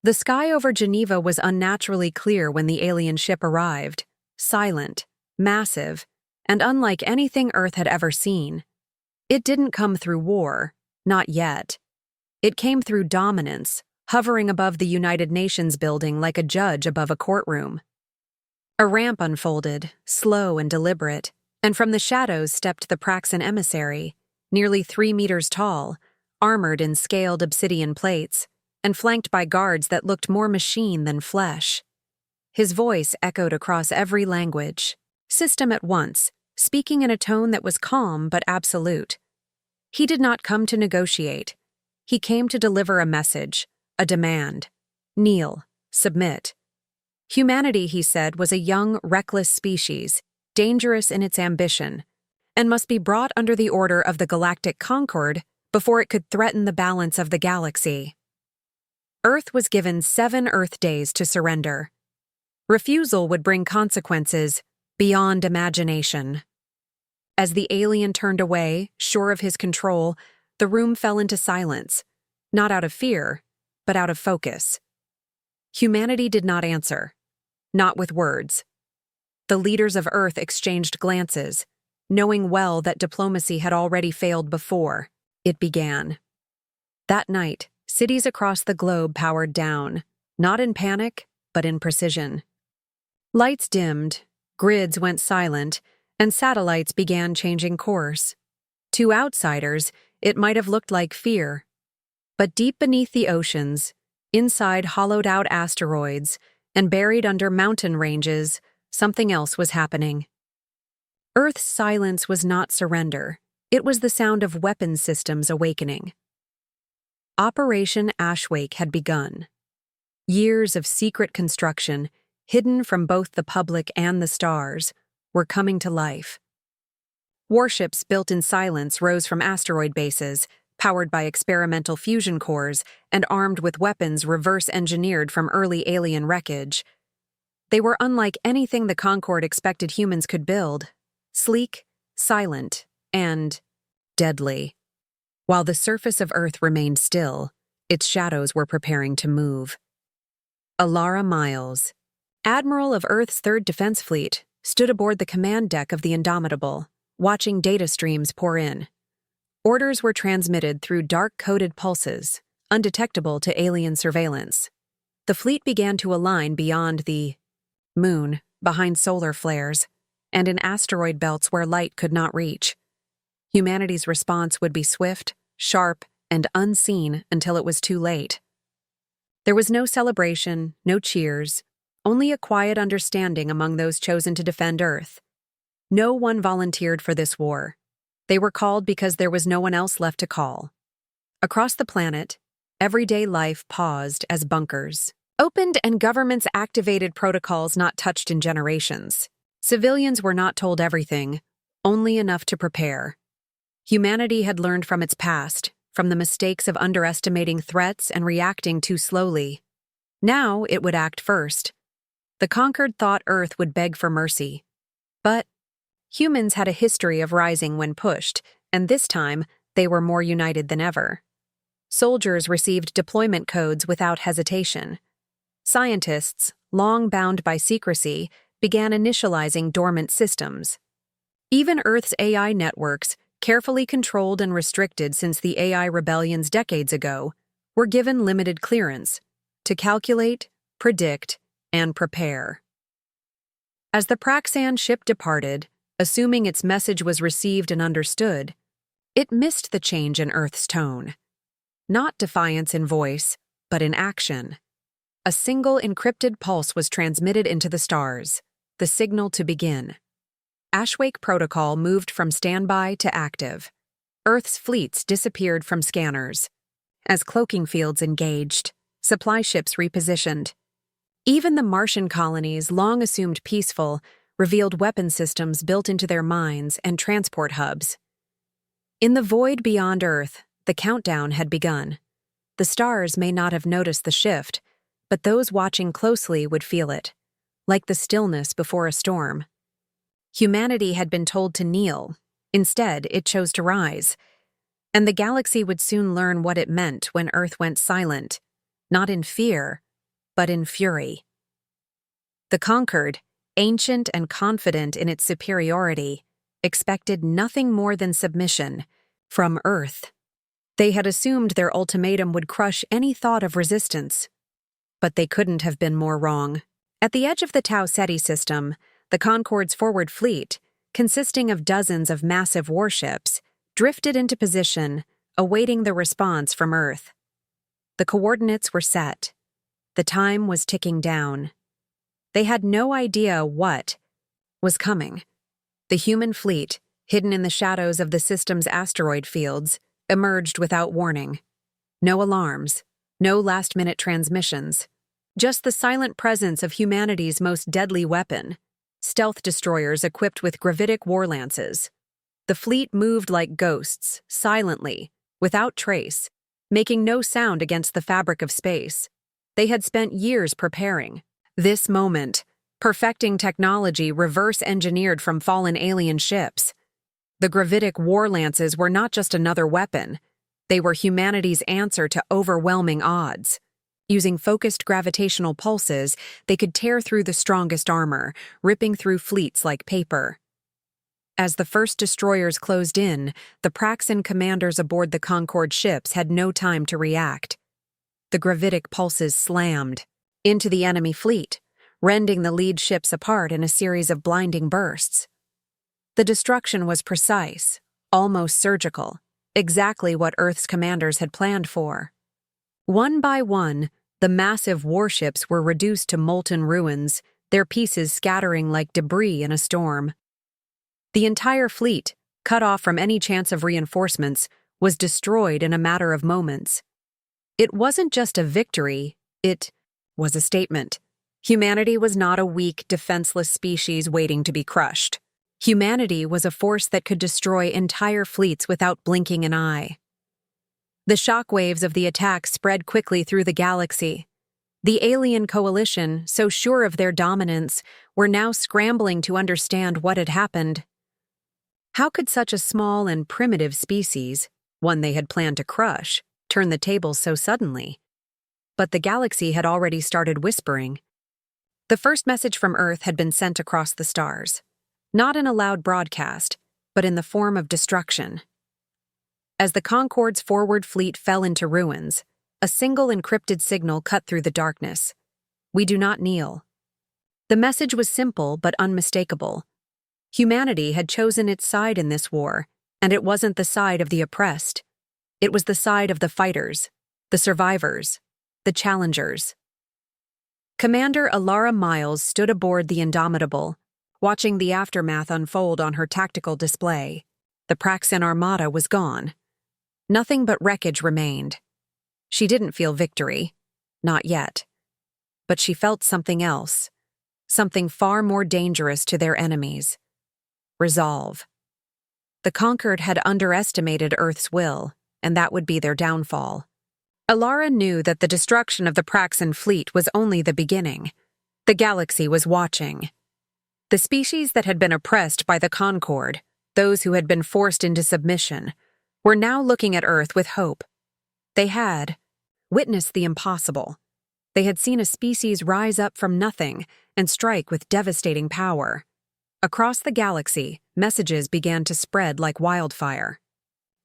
The sky over Geneva was unnaturally clear when the alien ship arrived, silent, massive, and unlike anything Earth had ever seen. It didn't come through war, not yet. It came through dominance, hovering above the United Nations building like a judge above a courtroom. A ramp unfolded, slow and deliberate, and from the shadows stepped the Praxan emissary, nearly 3 meters tall, armored in scaled obsidian plates, and flanked by guards that looked more machine than flesh. His voice echoed across every language, system at once, speaking in a tone that was calm but absolute. He did not come to negotiate. He came to deliver a message, a demand. Kneel, submit. Humanity, he said, was a young, reckless species, dangerous in its ambition, and must be brought under the order of the Galactic Concord before it could threaten the balance of the galaxy. Earth was given 7 Earth days to surrender. Refusal would bring consequences beyond imagination. As the alien turned away, sure of his control, the room fell into silence, not out of fear, but out of focus. Humanity did not answer, not with words. The leaders of Earth exchanged glances, knowing well that diplomacy had already failed before it began. That night, cities across the globe powered down, not in panic, but in precision. Lights dimmed, grids went silent, and satellites began changing course. To outsiders, it might have looked like fear. But deep beneath the oceans, inside hollowed-out asteroids, and buried under mountain ranges, something else was happening. Earth's silence was not surrender. It was the sound of weapons systems awakening. Operation Ashwake had begun. Years of secret construction, hidden from both the public and the stars, were coming to life. Warships built in silence rose from asteroid bases, powered by experimental fusion cores and armed with weapons reverse-engineered from early alien wreckage. They were unlike anything the Concord expected humans could build, sleek, silent, and deadly. While the surface of Earth remained still, its shadows were preparing to move. Alara Miles, Admiral of Earth's 3rd Defense Fleet, stood aboard the command deck of the Indomitable, watching data streams pour in. Orders were transmitted through dark-coded pulses, undetectable to alien surveillance. The fleet began to align beyond the moon, behind solar flares, and in asteroid belts where light could not reach. Humanity's response would be swift, sharp, and unseen until it was too late. There was no celebration, no cheers, only a quiet understanding among those chosen to defend Earth. No one volunteered for this war. They were called because there was no one else left to call. Across the planet, everyday life paused as bunkers opened and governments activated protocols not touched in generations. Civilians were not told everything, only enough to prepare. Humanity had learned from its past, from the mistakes of underestimating threats and reacting too slowly. Now it would act first. The conquered thought Earth would beg for mercy. But humans had a history of rising when pushed, and this time they were more united than ever. Soldiers received deployment codes without hesitation. Scientists, long bound by secrecy, began initializing dormant systems. Even Earth's AI networks, carefully controlled and restricted since the AI rebellions decades ago, were given limited clearance to calculate, predict, and prepare. As the Praxan ship departed, assuming its message was received and understood, it missed the change in Earth's tone. Not defiance in voice, but in action. A single encrypted pulse was transmitted into the stars, the signal to begin. Ashwake protocol moved from standby to active. Earth's fleets disappeared from scanners. As cloaking fields engaged, supply ships repositioned. Even the Martian colonies, long assumed peaceful, revealed weapon systems built into their mines and transport hubs. In the void beyond Earth, the countdown had begun. The stars may not have noticed the shift, but those watching closely would feel it, like the stillness before a storm. Humanity had been told to kneel. Instead, it chose to rise. And the galaxy would soon learn what it meant when Earth went silent, not in fear, but in fury. The conquered, ancient and confident in its superiority, expected nothing more than submission from Earth. They had assumed their ultimatum would crush any thought of resistance. But they couldn't have been more wrong. At the edge of the Tau Ceti system, the Concorde's forward fleet, consisting of dozens of massive warships, drifted into position, awaiting the response from Earth. The coordinates were set. The time was ticking down. They had no idea what was coming. The human fleet, hidden in the shadows of the system's asteroid fields, emerged without warning. No alarms, no last-minute transmissions. Just the silent presence of humanity's most deadly weapon, stealth destroyers equipped with gravitic war lances. The fleet moved like ghosts, silently, without trace, making no sound against the fabric of space. They had spent years preparing. This moment, perfecting technology reverse-engineered from fallen alien ships. The gravitic war lances were not just another weapon. They were humanity's answer to overwhelming odds. Using focused gravitational pulses, they could tear through the strongest armor, ripping through fleets like paper. As the first destroyers closed in, the Praxan commanders aboard the Concorde ships had no time to react. The gravitic pulses slammed into the enemy fleet, rending the lead ships apart in a series of blinding bursts. The destruction was precise, almost surgical, exactly what Earth's commanders had planned for. One by one, the massive warships were reduced to molten ruins, their pieces scattering like debris in a storm. The entire fleet, cut off from any chance of reinforcements, was destroyed in a matter of moments. It wasn't just a victory, it was a statement. Humanity was not a weak, defenseless species waiting to be crushed. Humanity was a force that could destroy entire fleets without blinking an eye. The shockwaves of the attack spread quickly through the galaxy. The alien coalition, so sure of their dominance, were now scrambling to understand what had happened. How could such a small and primitive species, one they had planned to crush, turn the tables so suddenly? But the galaxy had already started whispering. The first message from Earth had been sent across the stars, not in a loud broadcast, but in the form of destruction. As the Concorde's forward fleet fell into ruins, a single encrypted signal cut through the darkness. "We do not kneel." The message was simple but unmistakable. Humanity had chosen its side in this war, and it wasn't the side of the oppressed. It was the side of the fighters, the survivors, the challengers. Commander Alara Miles stood aboard the Indomitable, watching the aftermath unfold on her tactical display. The Praxan Armada was gone. Nothing but wreckage remained. She didn't feel victory, not yet. But she felt something else, something far more dangerous to their enemies. Resolve. The conquered had underestimated Earth's will, and that would be their downfall. Alara knew that the destruction of the Praxan fleet was only the beginning. The galaxy was watching. The species that had been oppressed by the Concorde, those who had been forced into submission, were now looking at Earth with hope. They had witnessed the impossible. They had seen a species rise up from nothing and strike with devastating power. Across the galaxy, messages began to spread like wildfire.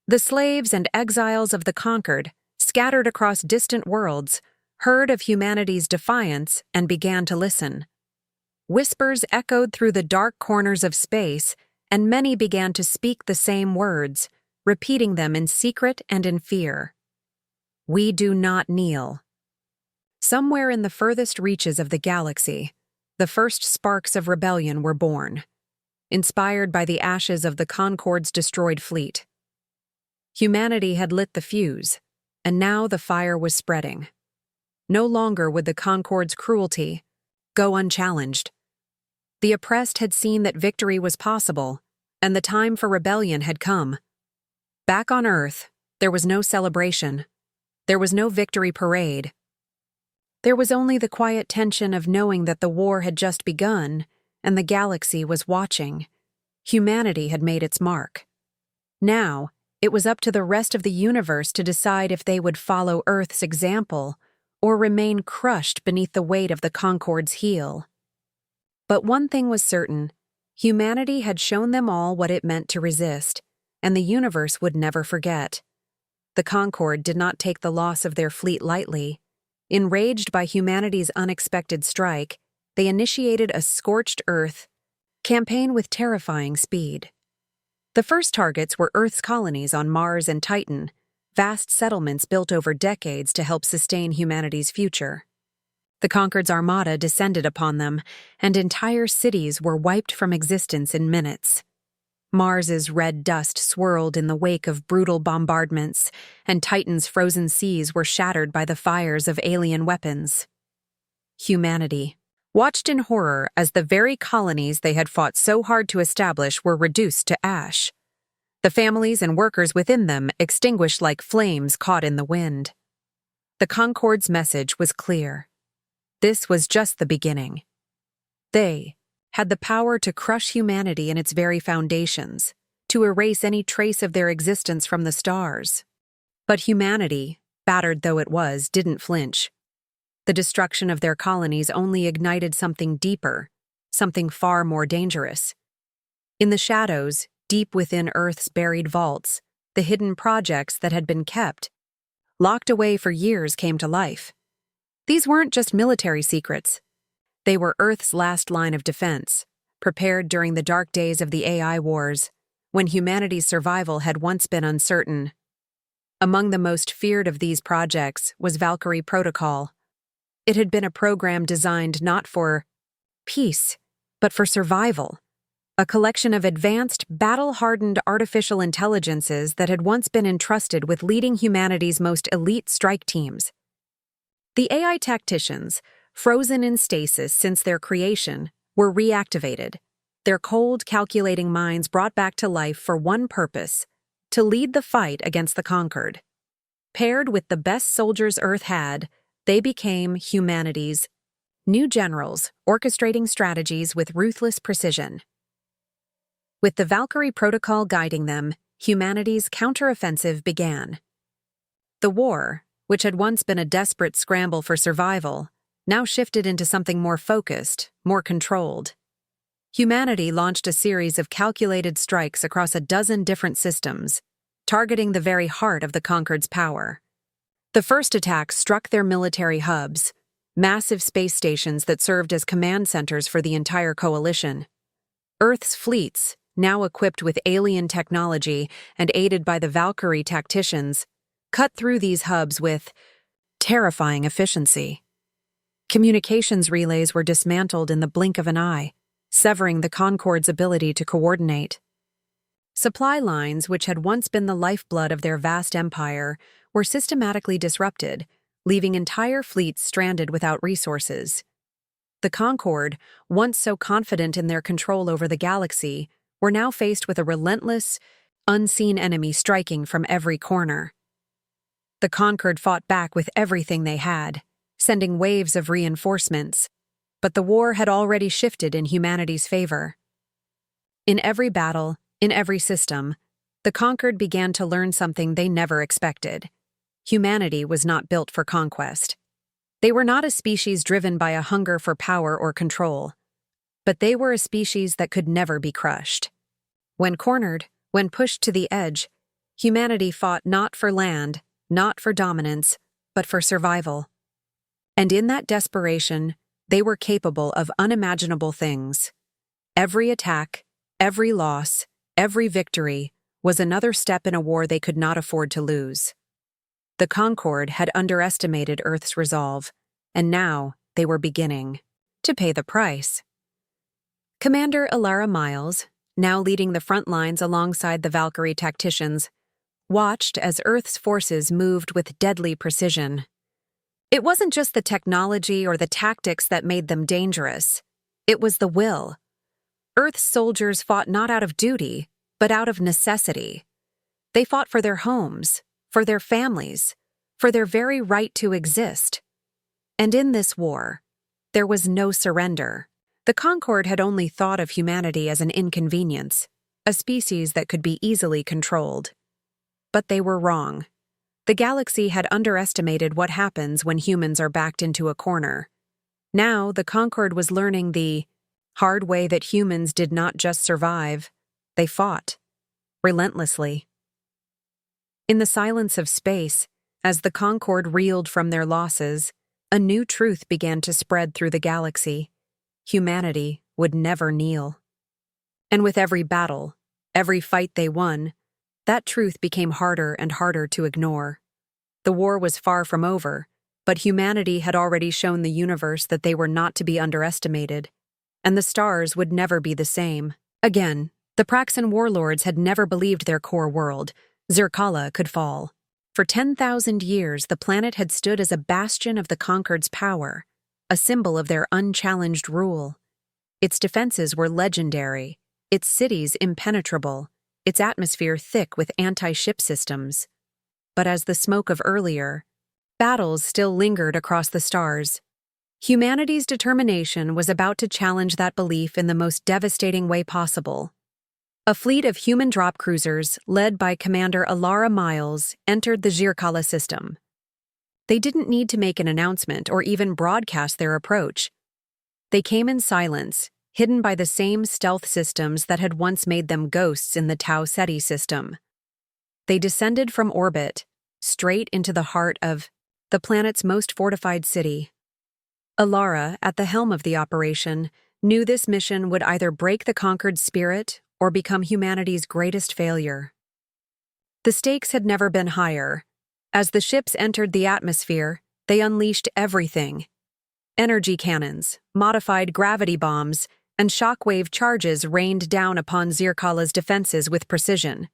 The slaves and exiles of the conquered, scattered across distant worlds, heard of humanity's defiance and began to listen. Whispers echoed through the dark corners of space, and many began to speak the same words, repeating them in secret and in fear. "We do not kneel." Somewhere in the furthest reaches of the galaxy, the first sparks of rebellion were born, inspired by the ashes of the Concorde's destroyed fleet. Humanity had lit the fuse, and now the fire was spreading. No longer would the Concorde's cruelty go unchallenged. The oppressed had seen that victory was possible, and the time for rebellion had come. Back on Earth, there was no celebration. There was no victory parade. There was only the quiet tension of knowing that the war had just begun, and the galaxy was watching. Humanity had made its mark. Now, it was up to the rest of the universe to decide if they would follow Earth's example or remain crushed beneath the weight of the Concorde's heel. But one thing was certain: humanity had shown them all what it meant to resist, and the universe would never forget. The Concorde did not take the loss of their fleet lightly. Enraged by humanity's unexpected strike, they initiated a scorched Earth campaign with terrifying speed. The first targets were Earth's colonies on Mars and Titan, vast settlements built over decades to help sustain humanity's future. The Concorde's armada descended upon them, and entire cities were wiped from existence in minutes. Mars's red dust swirled in the wake of brutal bombardments, and Titan's frozen seas were shattered by the fires of alien weapons. Humanity watched in horror as the very colonies they had fought so hard to establish were reduced to ash. The families and workers within them extinguished like flames caught in the wind. The Concorde's message was clear. This was just the beginning. They had the power to crush humanity in its very foundations, to erase any trace of their existence from the stars. But humanity, battered though it was, didn't flinch. The destruction of their colonies only ignited something deeper, something far more dangerous. In the shadows, deep within Earth's buried vaults, the hidden projects that had been kept, locked away for years, came to life. These weren't just military secrets. They were Earth's last line of defense, prepared during the dark days of the AI wars, when humanity's survival had once been uncertain. Among the most feared of these projects was Valkyrie Protocol. It had been a program designed not for peace, but for survival. A collection of advanced, battle-hardened artificial intelligences that had once been entrusted with leading humanity's most elite strike teams. The AI tacticians, frozen in stasis since their creation, were reactivated, their cold, calculating minds brought back to life for one purpose: to lead the fight against the Concorde. Paired with the best soldiers Earth had, they became humanity's new generals, orchestrating strategies with ruthless precision. With the Valkyrie Protocol guiding them, humanity's counteroffensive began. The war, which had once been a desperate scramble for survival, now shifted into something more focused, more controlled. Humanity launched a series of calculated strikes across a dozen different systems, targeting the very heart of the Concorde's power. The first attack struck their military hubs, massive space stations that served as command centers for the entire coalition. Earth's fleets, now equipped with alien technology and aided by the Valkyrie tacticians, cut through these hubs with terrifying efficiency. Communications relays were dismantled in the blink of an eye, severing the Concorde's ability to coordinate. Supply lines, which had once been the lifeblood of their vast empire, were systematically disrupted, leaving entire fleets stranded without resources. The Concorde, once so confident in their control over the galaxy, were now faced with a relentless, unseen enemy striking from every corner. The Concorde fought back with everything they had, sending waves of reinforcements, but the war had already shifted in humanity's favor. In every battle, in every system, the Concorde began to learn something they never expected. Humanity was not built for conquest. They were not a species driven by a hunger for power or control, but they were a species that could never be crushed. When cornered, when pushed to the edge, humanity fought not for land, not for dominance, but for survival. And in that desperation, they were capable of unimaginable things. Every attack, every loss, every victory was another step in a war they could not afford to lose. The Concorde had underestimated Earth's resolve, and now they were beginning to pay the price. Commander Alara Miles, now leading the front lines alongside the Valkyrie tacticians, watched as Earth's forces moved with deadly precision. It wasn't just the technology or the tactics that made them dangerous. It was the will. Earth's soldiers fought not out of duty, but out of necessity. They fought for their homes, for their families, for their very right to exist. And in this war, there was no surrender. The Concorde had only thought of humanity as an inconvenience, a species that could be easily controlled. But they were wrong. The galaxy had underestimated what happens when humans are backed into a corner. Now, the Concord was learning the hard way that humans did not just survive, they fought, relentlessly. In the silence of space, as the Concord reeled from their losses, a new truth began to spread through the galaxy. Humanity would never kneel. And with every battle, every fight they won, that truth became harder and harder to ignore. The war was far from over, but humanity had already shown the universe that they were not to be underestimated, and the stars would never be the same. Again, the Praxan warlords had never believed their core world, Zircala, could fall. For 10,000 years, the planet had stood as a bastion of the Concord's power, a symbol of their unchallenged rule. Its defenses were legendary, its cities impenetrable, its atmosphere thick with anti-ship systems. But as the smoke of earlier battles still lingered across the stars, humanity's determination was about to challenge that belief in the most devastating way possible. A fleet of human drop cruisers, led by Commander Alara Miles, entered the Zircala system. They didn't need to make an announcement or even broadcast their approach. They came in silence, hidden by the same stealth systems that had once made them ghosts in the Tau Ceti system. They descended from orbit, straight into the heart of the planet's most fortified city. Alara, at the helm of the operation, knew this mission would either break the Conquered spirit or become humanity's greatest failure. The stakes had never been higher. As the ships entered the atmosphere, they unleashed everything. Energy cannons, modified gravity bombs, and shockwave charges rained down upon Zircala's defenses with precision.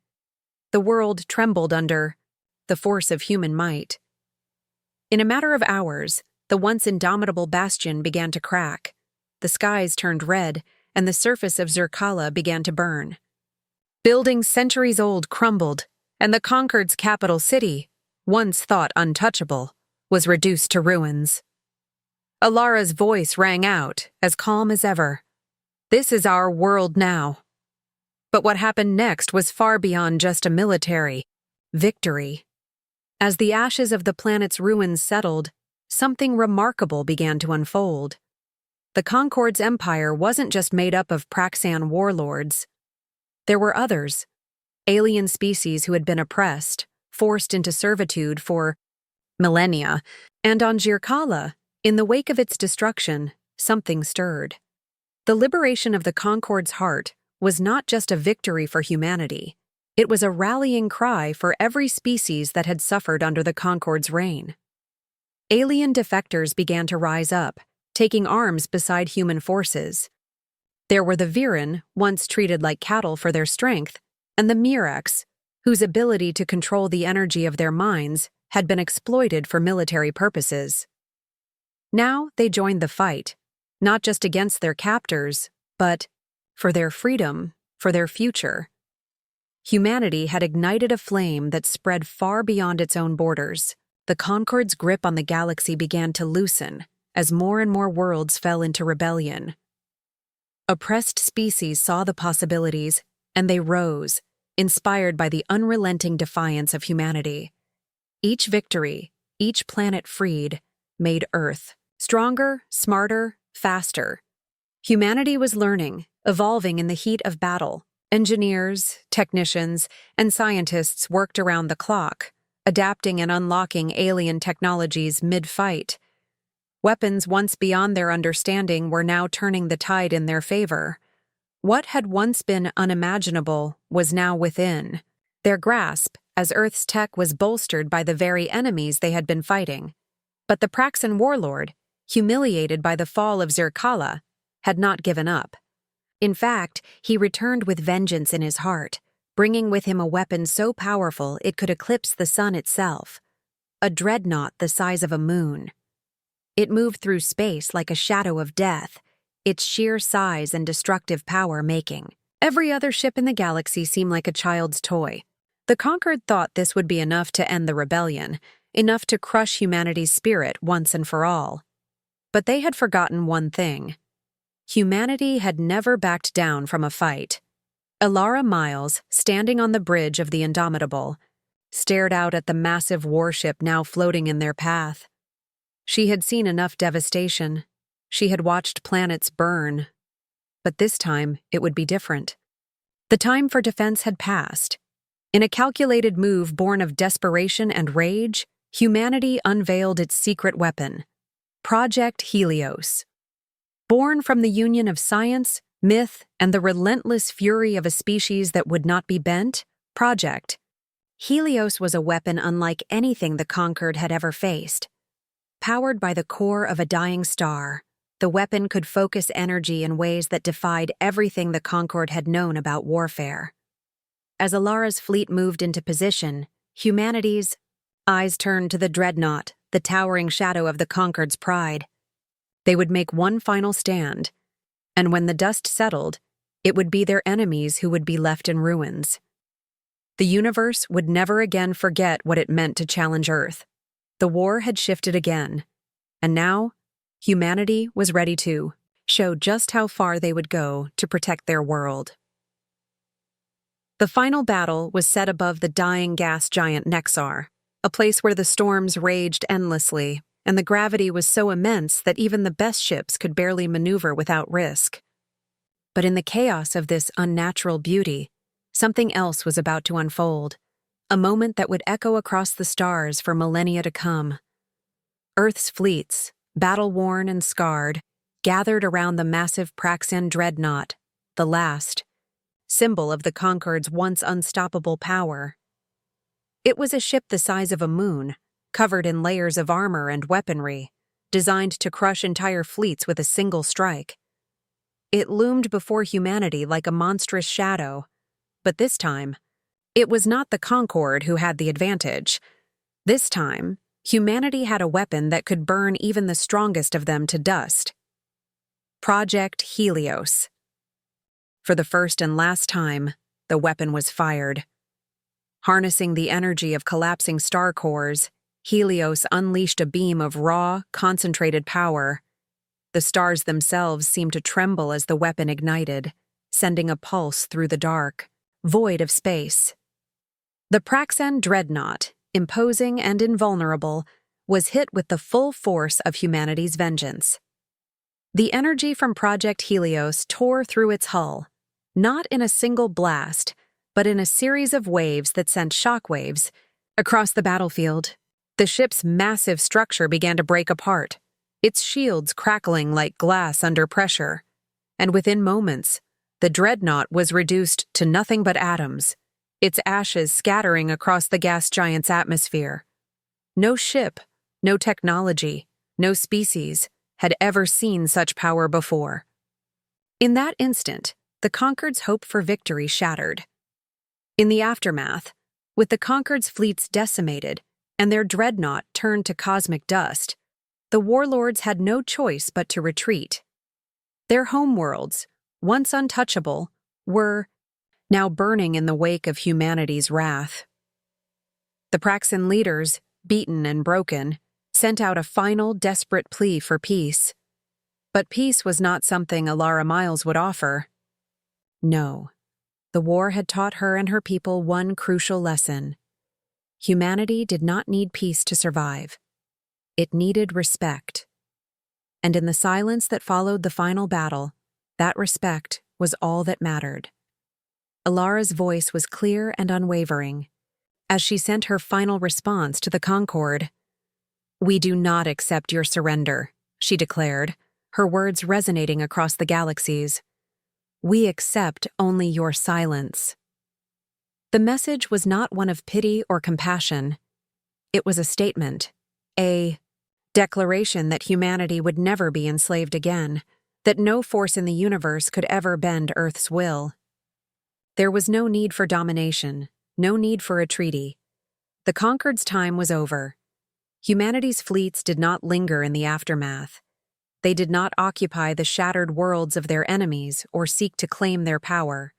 The world trembled under the force of human might. In a matter of hours, the once indomitable bastion began to crack. The skies turned red, and the surface of Zircala began to burn. Buildings centuries old crumbled, and the Concord's capital city, once thought untouchable, was reduced to ruins. Alara's voice rang out, as calm as ever. "This is our world now." But what happened next was far beyond just a military victory. As the ashes of the planet's ruins settled, something remarkable began to unfold. The Concord's empire wasn't just made up of Praxan warlords. There were others, alien species who had been oppressed, forced into servitude for millennia, and on Zircala, in the wake of its destruction, something stirred. The liberation of the Concord's heart was not just a victory for humanity, it was a rallying cry for every species that had suffered under the Concord's reign. Alien defectors began to rise up, taking arms beside human forces. There were the Viren, once treated like cattle for their strength, and the Mirax, whose ability to control the energy of their minds had been exploited for military purposes. Now they joined the fight, not just against their captors, but for their freedom, for their future. Humanity had ignited a flame that spread far beyond its own borders. The Concord's grip on the galaxy began to loosen as more and more worlds fell into rebellion. Oppressed species saw the possibilities, and they rose, inspired by the unrelenting defiance of humanity. Each victory, each planet freed, made Earth stronger, smarter, faster. Humanity was learning, evolving in the heat of battle. Engineers, technicians, and scientists worked around the clock, adapting and unlocking alien technologies mid-fight. Weapons once beyond their understanding were now turning the tide in their favor. What had once been unimaginable was now within their grasp, as Earth's tech was bolstered by the very enemies they had been fighting. But the Praxan warlord, humiliated by the fall of Zircala, had not given up. In fact, he returned with vengeance in his heart, bringing with him a weapon so powerful it could eclipse the sun itself. A dreadnought the size of a moon. It moved through space like a shadow of death, its sheer size and destructive power making every other ship in the galaxy seem like a child's toy. The Conquered thought this would be enough to end the rebellion, enough to crush humanity's spirit once and for all. But they had forgotten one thing. Humanity had never backed down from a fight. Alara Miles, standing on the bridge of the Indomitable, stared out at the massive warship now floating in their path. She had seen enough devastation. She had watched planets burn. But this time, it would be different. The time for defense had passed. In a calculated move born of desperation and rage, humanity unveiled its secret weapon, Project Helios. Born from the union of science, myth, and the relentless fury of a species that would not be bent, Project Helios was a weapon unlike anything the Conquered had ever faced. Powered by the core of a dying star, the weapon could focus energy in ways that defied everything the Conquered had known about warfare. As Alara's fleet moved into position, humanity's eyes turned to the dreadnought, the towering shadow of the Conquered's pride. They would make one final stand, and when the dust settled, it would be their enemies who would be left in ruins. The universe would never again forget what it meant to challenge Earth. The war had shifted again, and now, humanity was ready to show just how far they would go to protect their world. The final battle was set above the dying gas giant Nexar, a place where the storms raged endlessly, and the gravity was so immense that even the best ships could barely maneuver without risk. But in the chaos of this unnatural beauty, something else was about to unfold, a moment that would echo across the stars for millennia to come. Earth's fleets, battle-worn and scarred, gathered around the massive Praxan dreadnought, the last, symbol of the Conquered's once unstoppable power. It was a ship the size of a moon, covered in layers of armor and weaponry, designed to crush entire fleets with a single strike. It loomed before humanity like a monstrous shadow, but this time, it was not the Concord who had the advantage. This time, humanity had a weapon that could burn even the strongest of them to dust. Project Helios. For the first and last time, the weapon was fired. Harnessing the energy of collapsing star cores, Helios unleashed a beam of raw, concentrated power. The stars themselves seemed to tremble as the weapon ignited, sending a pulse through the dark, void of space. The Praxan dreadnought, imposing and invulnerable, was hit with the full force of humanity's vengeance. The energy from Project Helios tore through its hull, not in a single blast, but in a series of waves that sent shockwaves across the battlefield. The ship's massive structure began to break apart, its shields crackling like glass under pressure, and within moments, the dreadnought was reduced to nothing but atoms, its ashes scattering across the gas giant's atmosphere. No ship, no technology, no species had ever seen such power before. In that instant, the Conquered's hope for victory shattered. In the aftermath, with the Conquered's fleets decimated and their dreadnought turned to cosmic dust, the warlords had no choice but to retreat. Their homeworlds, once untouchable, were now burning in the wake of humanity's wrath. The Praxan leaders, beaten and broken, sent out a final, desperate plea for peace. But peace was not something Alara Miles would offer. No, the war had taught her and her people one crucial lesson. Humanity did not need peace to survive. It needed respect. And in the silence that followed the final battle, that respect was all that mattered. Alara's voice was clear and unwavering, as she sent her final response to the Concord. "We do not accept your surrender," she declared, her words resonating across the galaxies. "We accept only your silence." The message was not one of pity or compassion. It was a statement, a declaration that humanity would never be enslaved again, that no force in the universe could ever bend Earth's will. There was no need for domination, no need for a treaty. The Conquered's time was over. Humanity's fleets did not linger in the aftermath. They did not occupy the shattered worlds of their enemies or seek to claim their power.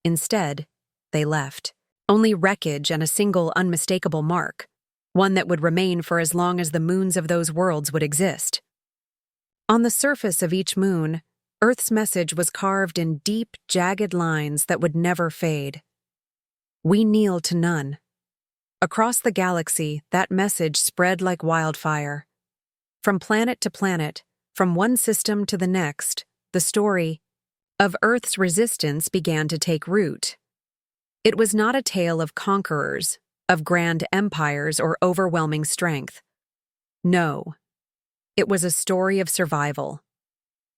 Instead, they left. Only wreckage and a single unmistakable mark, one that would remain for as long as the moons of those worlds would exist. On the surface of each moon, Earth's message was carved in deep, jagged lines that would never fade. We kneel to none. Across the galaxy, that message spread like wildfire. From planet to planet, from one system to the next, the story of Earth's resistance began to take root. It was not a tale of conquerors, of grand empires, or overwhelming strength. No, it was a story of survival,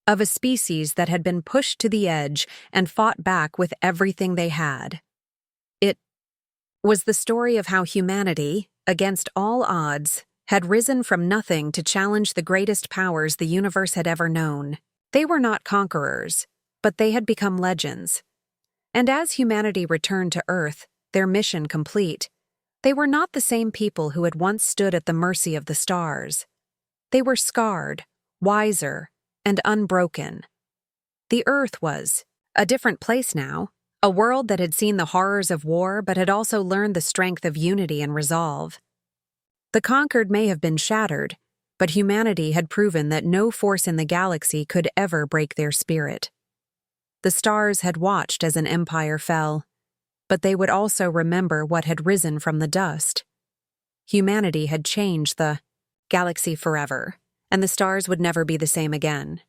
of a species that had been pushed to the edge and fought back with everything they had. It was the story of how humanity, against all odds, had risen from nothing to challenge the greatest powers the universe had ever known. They were not conquerors, but they had become legends. And as humanity returned to Earth, their mission complete, they were not the same people who had once stood at the mercy of the stars. They were scarred, wiser, and unbroken. The Earth was a different place now, a world that had seen the horrors of war but had also learned the strength of unity and resolve. The conquered may have been shattered, but humanity had proven that no force in the galaxy could ever break their spirit. The stars had watched as an empire fell, but they would also remember what had risen from the dust. Humanity had changed the galaxy forever, and the stars would never be the same again.